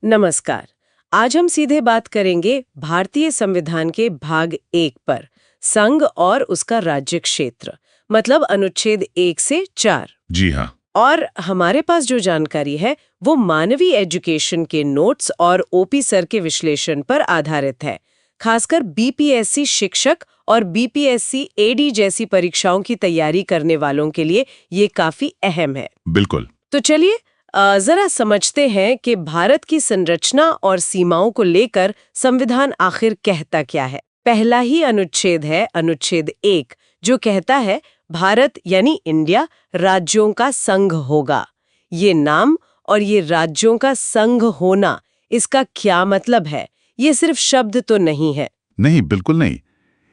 नमस्कार। आज हम सीधे बात करेंगे भारतीय संविधान के भाग 1 पर, संघ और उसका राज्य क्षेत्र, मतलब अनुच्छेद 1 से 4। जी हाँ। और हमारे पास जो जानकारी है वो मानवी एजुकेशन के नोट्स और ओपी सर के विश्लेषण पर आधारित है। खासकर बीपीएससी शिक्षक और बीपीएससी एडी जैसी परीक्षाओं की तैयारी करने वालों के लिए ये काफी अहम है। बिल्कुल। तो चलिए जरा समझते हैं कि भारत की संरचना और सीमाओं को लेकर संविधान आखिर कहता क्या है। पहला ही अनुच्छेद है अनुच्छेद 1, जो कहता है भारत यानी इंडिया राज्यों का संघ होगा। ये नाम और ये राज्यों का संघ होना, इसका क्या मतलब है? ये सिर्फ शब्द तो नहीं है। नहीं, बिल्कुल नहीं।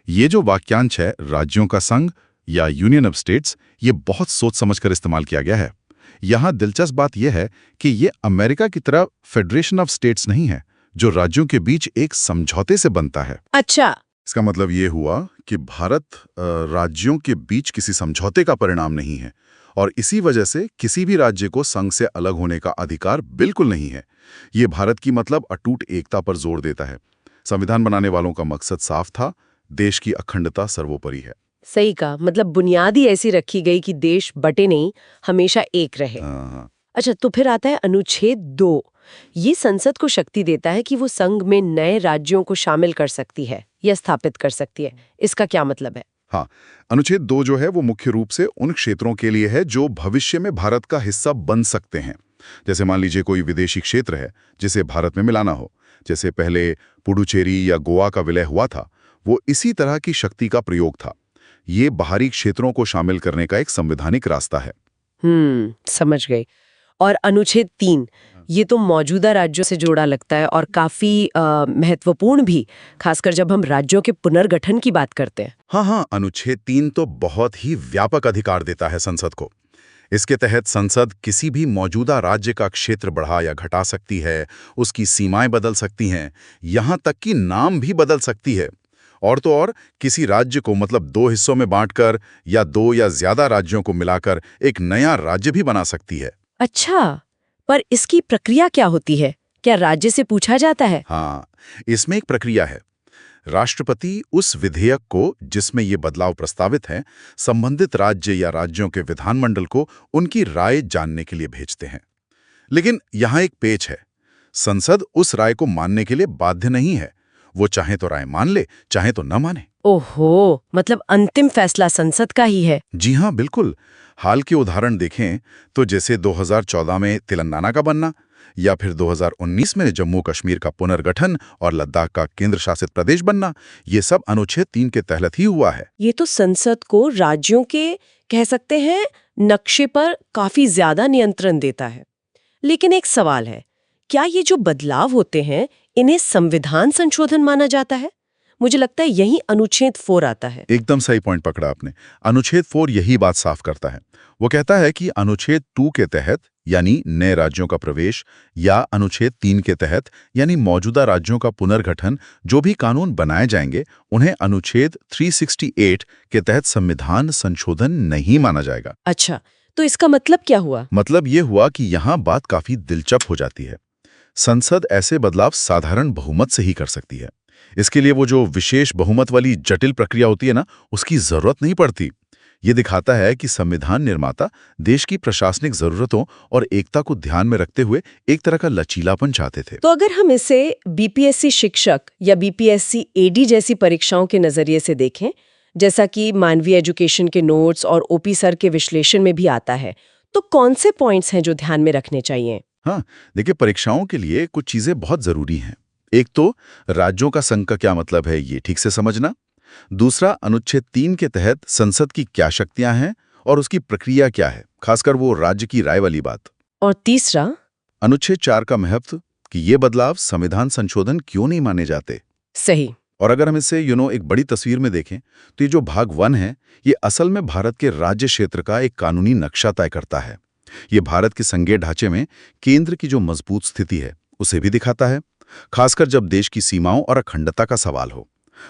ये जो वाक्यांश है राज्यों का संघ या यूनियन ऑफ स्टेट्स, ये बहुत सोच समझकर इस्तेमाल किया गया है। यहाँ दिलचस्प बात यह है कि ये अमेरिका की तरह फेडरेशन ऑफ स्टेट्स नहीं है, जो राज्यों के बीच एक समझौते से बनता है। अच्छा। इसका मतलब ये हुआ कि भारत राज्यों के बीच किसी समझौते का परिणाम नहीं है और इसी वजह से किसी भी राज्य को संघ से अलग होने का अधिकार बिल्कुल नहीं है। ये भारत की मतलब अटूट एकता पर जोर देता है। संविधान बनाने वालों का मकसद साफ था, देश की अखंडता सर्वोपरि है। सही कहा, मतलब बुनियादी ऐसी रखी गई कि देश बटे नहीं, हमेशा एक रहे। हाँ। अच्छा, तो फिर आता है अनुच्छेद 2। ये संसद को शक्ति देता है कि वो संघ में नए राज्यों को शामिल कर सकती है या स्थापित कर सकती है। इसका क्या मतलब है? हाँ, अनुच्छेद 2 जो है वो मुख्य रूप से उन क्षेत्रों के लिए है जो भविष्य में भारत का हिस्सा बन सकते हैं। जैसे मान लीजिए कोई विदेशी क्षेत्र है जिसे भारत में मिलाना हो, जैसे पहले पुडुचेरी या गोवा का विलय हुआ था, वो इसी तरह की शक्ति का प्रयोग था। ये बाहरी क्षेत्रों को शामिल करने का एक संवैधानिक रास्ता है। समझ गई। और अनुच्छेद 3, ये तो मौजूदा राज्यों से जोड़ा लगता है और काफी महत्वपूर्ण भी, खासकर जब हम राज्यों के पुनर्गठन की बात करते हैं। हाँ, अनुच्छेद 3 तो बहुत ही व्यापक अधिकार देता है संसद को। इसके तहत संसद किसी भी मौजूदा राज्य का क्षेत्र बढ़ा या घटा सकती है, उसकी सीमाएं बदल सकती हैं, यहाँ तक कि नाम भी बदल सकती है। और तो और किसी राज्य को मतलब 2 हिस्सों में बांटकर या 2 या ज्यादा राज्यों को मिलाकर एक नया राज्य भी बना सकती है। अच्छा, पर इसकी प्रक्रिया क्या होती है? क्या राज्य से पूछा जाता है? हाँ, इसमें एक प्रक्रिया है। राष्ट्रपति उस विधेयक को जिसमें ये बदलाव प्रस्तावित हैं, संबंधित राज्य या राज्यों के विधानमंडल को उनकी राय जानने के लिए भेजते हैं। लेकिन यहाँ एक पेच है, संसद उस राय को मानने के लिए बाध्य नहीं है। वो चाहे तो राय मान ले, चाहे तो न माने। ओहो, मतलब अंतिम फैसला संसद का ही है। जी हाँ, बिल्कुल। हाल के उदाहरण देखें तो जैसे 2014 में तेलंगाना का बनना या फिर 2019 में जम्मू कश्मीर का पुनर्गठन और लद्दाख का केंद्र शासित प्रदेश बनना, ये सब अनुच्छेद 3 के तहत ही हुआ है। ये तो संसद को राज्यों के, कह सकते हैं, नक्शे पर काफी ज्यादा नियंत्रण देता है। लेकिन एक सवाल है, क्या ये जो बदलाव होते हैं इन्हें संविधान संशोधन माना जाता है? मुझे लगता है यही अनुच्छेद 4 आता है। एकदम सही पॉइंट पकड़ा आपने। अनुच्छेद 4 यही बात साफ करता है। वो कहता है कि अनुच्छेद 2 के तहत यानी नए राज्यों का प्रवेश या अनुच्छेद 3 के तहत यानी मौजूदा राज्यों का पुनर्गठन जो भी कानून बनाए जाएंगे, उन्हें अनुच्छेद 368 के तहत संविधान संशोधन नहीं माना जाएगा। अच्छा, तो इसका मतलब क्या हुआ? मतलब ये हुआ कि यहाँ बात काफी दिलचस्प हो जाती है। संसद ऐसे बदलाव साधारण बहुमत से ही कर सकती है। इसके लिए वो जो विशेष बहुमत वाली जटिल प्रक्रिया होती है ना, उसकी जरूरत नहीं पड़ती। ये दिखाता है कि संविधान निर्माता देश की प्रशासनिक जरूरतों और एकता को ध्यान में रखते हुए एक तरह का लचीलापन चाहते थे। तो अगर हम इसे बीपीएससी शिक्षक या बीपीएससी एडी जैसी परीक्षाओं के नजरिए से देखें, जैसा कि मानवीय एजुकेशन के नोट्स और ओपी सर के विश्लेषण में भी आता है, तो कौन से पॉइंट्स हैं जो ध्यान में रखने चाहिए? हाँ, देखिए, परीक्षाओं के लिए कुछ चीजें बहुत जरूरी हैं। एक तो राज्यों का संघ का क्या मतलब है, ये ठीक से समझना। दूसरा, अनुच्छेद 3 के तहत संसद की क्या शक्तियां हैं और उसकी प्रक्रिया क्या है, खासकर वो राज्य की राय वाली बात। और तीसरा, अनुच्छेद 4 का महत्व कि ये बदलाव संविधान संशोधन क्यों नहीं माने जाते। सही। और अगर हम इसे एक बड़ी तस्वीर में देखें तो ये जो भाग 1 है, ये असल में भारत के राज्य क्षेत्र का एक कानूनी नक्शा तय करता है। ये भारत के संघीय ढांचे में केंद्र की जो मजबूत स्थिति है उसे भी दिखाता है, खासकर जब देश की सीमाओं और अखंडता का सवाल हो।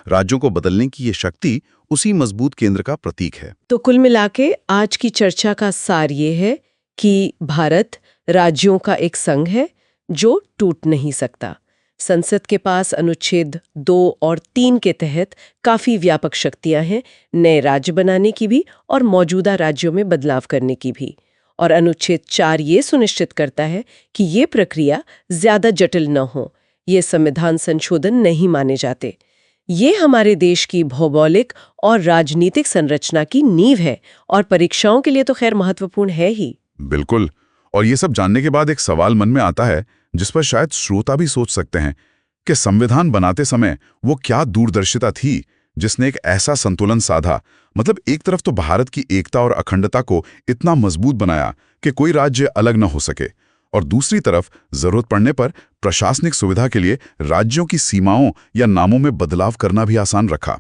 राज्यों को बदलने की ये शक्ति उसी मजबूत केंद्र का प्रतीक है। तो कुल मिलाके आज की चर्चा का सार ये है कि भारत राज्यों का एक संघ है जो टूट नहीं सकता। संसद के पास अनुच्छेद 2 और 3 के तहत काफी व्यापक शक्तियां हैं, नए राज्य बनाने की भी और मौजूदा राज्यों में बदलाव करने की भी। और अनुच्छेद 4 ये सुनिश्चित करता है कि ये प्रक्रिया ज्यादा जटिल न हो, ये संविधान संशोधन नहीं माने जाते। ये हमारे देश की भौगोलिक और राजनीतिक संरचना की नींव है और परीक्षाओं के लिए तो खैर महत्वपूर्ण है ही। बिल्कुल। और ये सब जानने के बाद एक सवाल मन में आता है जिस पर शायद श्रोता भी सोच सकते हैं कि संविधान बनाते समय वो क्या दूरदर्शिता थी जिसने एक ऐसा संतुलन साधा। मतलब एक तरफ तो भारत की एकता और अखंडता को इतना मजबूत बनाया कि कोई राज्य अलग न हो सके, और दूसरी तरफ जरूरत पड़ने पर प्रशासनिक सुविधा के लिए राज्यों की सीमाओं या नामों में बदलाव करना भी आसान रखा।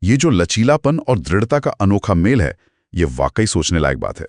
ये जो लचीलापन और दृढ़ता का अनोखा मेल है, ये वाकई सोचने लायक बात है।